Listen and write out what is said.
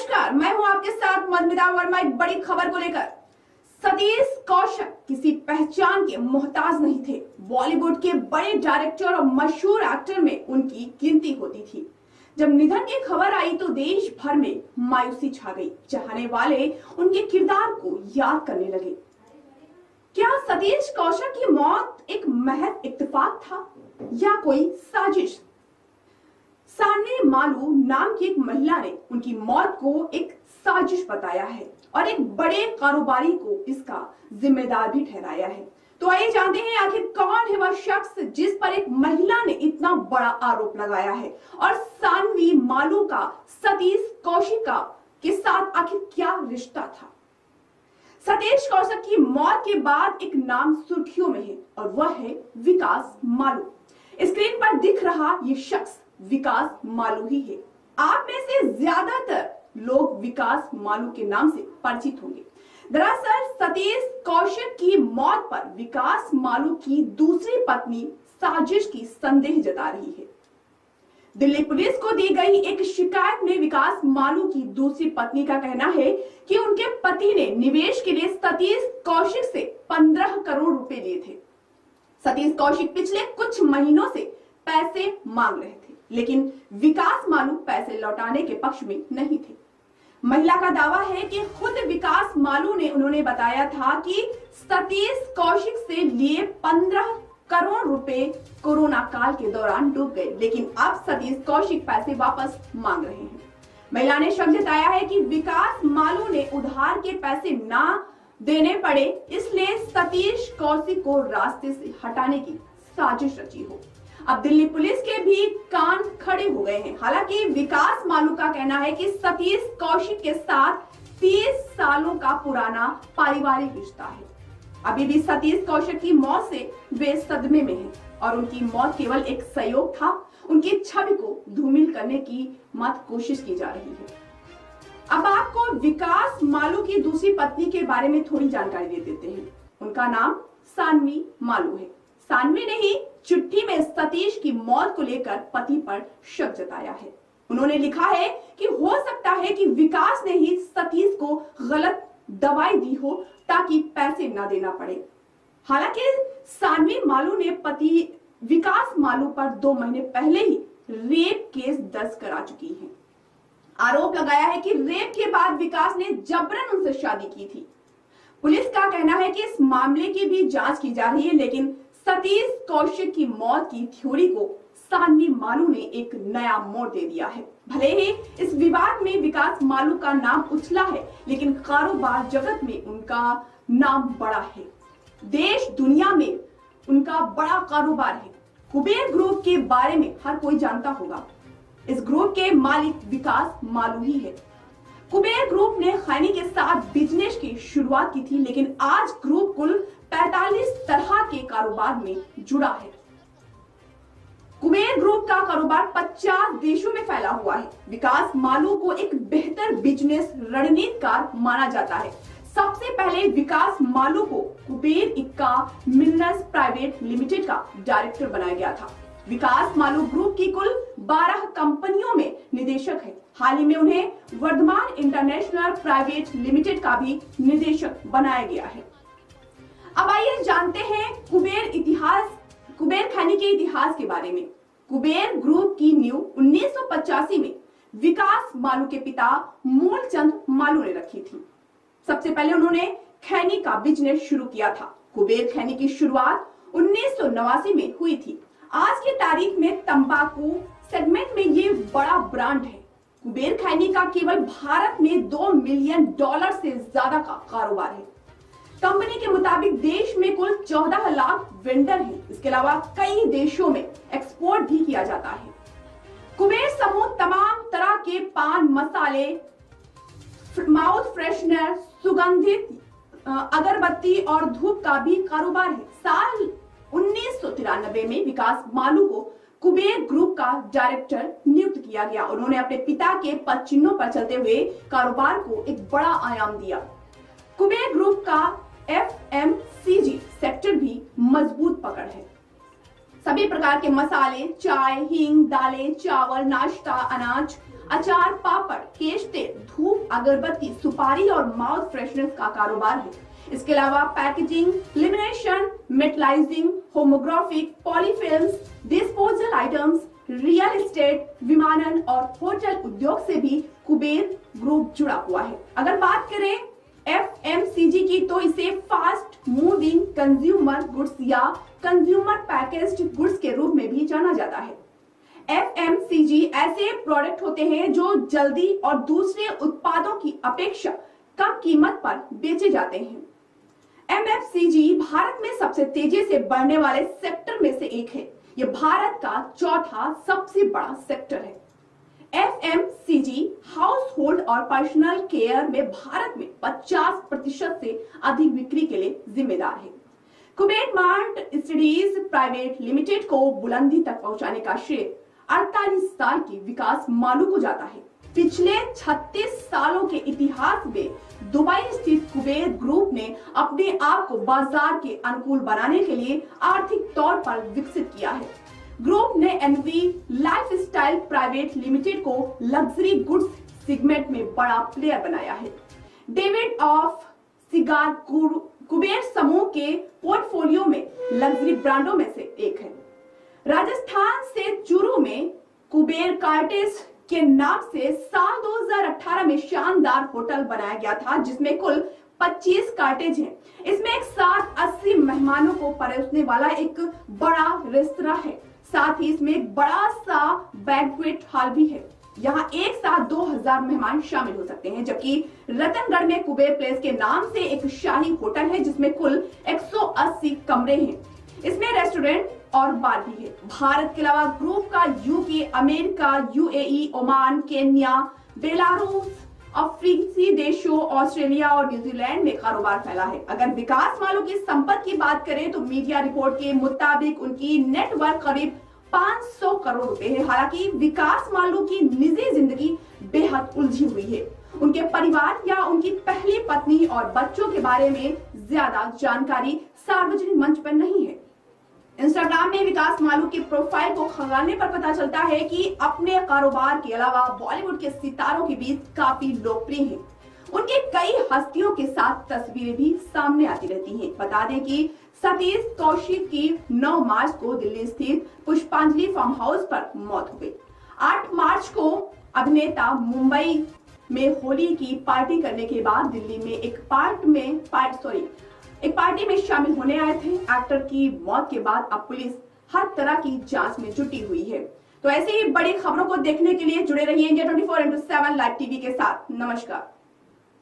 नमस्कार, मैं हूं आपके साथ मधुमिता वर्मा। एक बड़ी खबर को लेकर, सतीश कौशल किसी पहचान के मोहताज नहीं थे। बॉलीवुड के बड़े डायरेक्टर और मशहूर एक्टर में उनकी गिनती होती थी। जब निधन की खबर आई तो देश भर में मायूसी छा गई। चाहने वाले उनके किरदार को याद करने लगे। क्या सतीश कौशल की मौत एक महज इत्तेफाक था या कोई साजिश? सानवी मालू नाम की एक महिला ने उनकी मौत को एक साजिश बताया है और एक बड़े कारोबारी को इसका जिम्मेदार भी ठहराया है। तो आइए जानते हैं आखिर कौन है वह शख्स जिस पर एक महिला ने इतना बड़ा आरोप लगाया है और सानवी मालू का सतीश कौशिक के साथ आखिर क्या रिश्ता था। सतीश कौशल की मौत के बाद एक नाम सुर्खियों में है और वह है विकास मालू। स्क्रीन पर दिख रहा ये शख्स विकास मालू ही है। आप में से ज्यादातर लोग विकास मालू के नाम से परिचित होंगे। दरअसल सतीश कौशल की मौत पर विकास मालू की दूसरी पत्नी साजिश की संदेह जता रही है। दिल्ली पुलिस को दी गई एक शिकायत में विकास मालू की दूसरी पत्नी का कहना है कि उनके पति ने निवेश के लिए सतीश कौशिक से 15 करोड़ रुपए लिए थे। सतीश कौशिक पिछले कुछ महीनों से पैसे मांग रहे थे, लेकिन विकास मालू पैसे लौटाने के पक्ष में नहीं थे। महिला का दावा है कि खुद विकास मालू ने उन्होंने बताया था कि सतीश कौशिक से लिए 15 करोड़ रुपए कोरोना काल के दौरान डूब गए, लेकिन अब सतीश कौशिक पैसे वापस मांग रहे हैं। महिला ने शक जताया है कि विकास मालू ने उधार के पैसे ना देने पड़े, इसलिए सतीश कौशिक को रास्ते से हटाने की साजिश रची हो। अब दिल्ली पुलिस के भी कान खड़े हो गए हैं। हालांकि विकास मालू का कहना है कि सतीश कौशिक के साथ 30 सालों का पुराना पारिवारिक रिश्ता है। अभी भी सतीश कौशिक की मौत से वे सदमे में हैं और उनकी मौत केवल एक संयोग था। उनकी छवि को धूमिल करने की मत कोशिश की जा रही है। अब आपको विकास मालू की दूसरी पत्नी के बारे में थोड़ी जानकारी दे देते हैं। उनका नाम सानवी मालू है। सानवी ने ही चिट्ठी में सतीश की मौत को लेकर पति पर शक जताया है। उन्होंने लिखा है कि हो सकता है कि विकास ने ही सतीश को गलत दवाई दी हो ताकि पैसे न देना पड़े। हालांकि सानवी मालू ने पति विकास मालू पर 2 महीने पहले ही रेप केस दर्ज करा चुकी है। आरोप लगाया है कि रेप के बाद विकास ने जबरन उनसे शादी की थी। पुलिस का कहना है कि इस मामले की भी जांच की जा रही है, लेकिन सतीश कौशिक की मौत की थ्योरी को सानवी मालू ने एक नया मोड़ दे दिया है। भले ही इस विवाद में विकास मालू का नाम उछला है, लेकिन कारोबार जगत में उनका नाम बड़ा है। देश दुनिया में उनका बड़ा कारोबार है। कुबेर ग्रुप के बारे में हर कोई जानता होगा। इस ग्रुप के मालिक विकास मालू ही है। कुबेर ग्रुप ने खैनी के साथ बिजनेस की शुरुआत की थी, लेकिन आज ग्रुप कुल 45 तरह के कारोबार में जुड़ा है। कुबेर ग्रुप का कारोबार 50 देशों में फैला हुआ है। विकास मालू को एक बेहतर बिजनेस रणनीतिकार माना जाता है। सबसे पहले विकास मालू को कुबेर इक्का मिनरल्स प्राइवेट लिमिटेड का डायरेक्टर बनाया गया था। विकास मालू ग्रुप की कुल 12 कंपनियों में निदेशक है। हाल ही में उन्हें वर्धमान इंटरनेशनल प्राइवेट लिमिटेड का भी निदेशक बनाया गया है। अब आइए जानते हैं कुबेर खैनी के इतिहास के बारे में। कुबेर ग्रुप की नींव 1985 में विकास मालू के पिता मूलचंद मालू ने रखी थी। सबसे पहले उन्होंने खैनी का बिजनेस शुरू किया था। कुबेर खैनी की शुरुआत 1989 में हुई थी। आज की तारीख में तंबाकू सेगमेंट में ये बड़ा ब्रांड है। कुबेर खैनी का केवल भारत में $2 मिलियन से ज्यादा का कारोबार है। कंपनी के मुताबिक देश में कुल 14 लाख वेंडर हैं। इसके अलावा कई देशों में एक्सपोर्ट भी किया जाता है। कुबेर समूह तमाम तरह के पान मसाले, माउथ फ्रेशनर, सुगंधित अगरबत्ती और धूप का भी कारोबार है। साल 1993 में विकास मालू को कुबेर ग्रुप का डायरेक्टर नियुक्त किया गया। उन्होंने अपने पिता के पद चिन्हों पर चलते हुए कारोबार को एक बड़ा आयाम दिया। कुबेर ग्रुप का FMCG सेक्टर भी मजबूत पकड़ है। सभी प्रकार के मसाले, चाय, हींग, दालें, चावल, नाश्ता, अनाज, अचार, पापड़, केश तेल, धूप अगरबत्ती, सुपारी और माउथ फ्रेशनर का कारोबार है। इसके अलावा packaging, lamination, metallizing, homographic, polyfilms, disposal items, real estate, विमानन और होटल उद्योग से भी कुबेर ग्रुप जुड़ा हुआ है। अगर बात करें FMCG की तो इसे फास्ट मूविंग कंज्यूमर गुड्स या कंज्यूमर पैकेज्ड गुड्स के रूप में भी जाना जाता है। FMCG ऐसे प्रोडक्ट होते हैं जो जल्दी और दूसरे उत्पादों की अपेक्षा कम कीमत पर बेचे जाते हैं। MFCG भारत में सबसे तेजी से बढ़ने वाले सेक्टर में से एक है। यह भारत का चौथा सबसे बड़ा सेक्टर है। FMCG हाउस होल्ड और पर्सनल केयर में भारत में 50% से अधिक बिक्री के लिए जिम्मेदार है। Kuber mart studies private limited को बुलंदी तक पहुंचाने का श्रेय 48 साल की विकास मालू को जाता है। पिछले 36 सालों के इतिहास में दुबई स्थित कुबेर ग्रुप ने अपने आप को बाजार के अनुकूल बनाने के लिए आर्थिक तौर पर विकसित किया है। ग्रुप ने एनवी लाइफस्टाइल प्राइवेट लिमिटेड को लग्जरी गुड्स सेगमेंट में बड़ा प्लेयर बनाया है। डेविड ऑफ सिगार कुबेर समूह के पोर्टफोलियो में लग्जरी ब्रांडों में से एक है। राजस्थान से चूरू में कुबेर कार्टेज के नाम से साल 2018 में शानदार होटल बनाया गया था, जिसमें कुल 25 कार्टेज हैं। इसमें एक साथ 80 मेहमानों को परोसने वाला एक बड़ा रेस्तरां है। साथ ही इसमें एक बड़ा सा बैंक्वेट हॉल भी है। यहाँ एक साथ 2000 मेहमान शामिल हो सकते हैं। जबकि रतनगढ़ में कुबेर प्लेस के नाम से एक शाही होटल है, जिसमें कुल 180 कमरे हैं। इसमें रेस्टोरेंट और बार भी है। भारत के अलावा ग्रुप का UK, America, UAE, Oman, Kenya, Belarus, अफ्रीकी देशों, ऑस्ट्रेलिया और न्यूजीलैंड में कारोबार फैला है। अगर विकास मालू की संपत्ति की बात करें तो मीडिया रिपोर्ट के मुताबिक उनकी नेटवर्क करीब 500 करोड़ रुपए है। हालांकि विकास मालू की निजी जिंदगी बेहद उलझी हुई है। उनके परिवार या उनकी पहली पत्नी और बच्चों के बारे में ज्यादा जानकारी सार्वजनिक मंच पर नहीं है। इंस्टाग्राम में विकास मालू की प्रोफाइल को खंगालने पर पता चलता है कि अपने कारोबार के अलावा बॉलीवुड के सितारों के बीच काफी लोकप्रिय हैं। उनके कई हस्तियों के साथ तस्वीरें भी सामने आती रहती हैं। बता दें कि सतीश कौशिक की 9 मार्च को दिल्ली स्थित पुष्पांजलि फार्म हाउस पर मौत हो गई। 8 मार्च को अभिनेता मुंबई में होली की पार्टी करने के बाद दिल्ली में एक पार्टी में शामिल होने आए थे। एक्टर की मौत के बाद अब पुलिस हर तरह की जांच में जुटी हुई है। तो ऐसे ही बड़ी खबरों को देखने के लिए जुड़े रहिए इंडिया 24/7 लाइव टीवी के साथ। नमस्कार।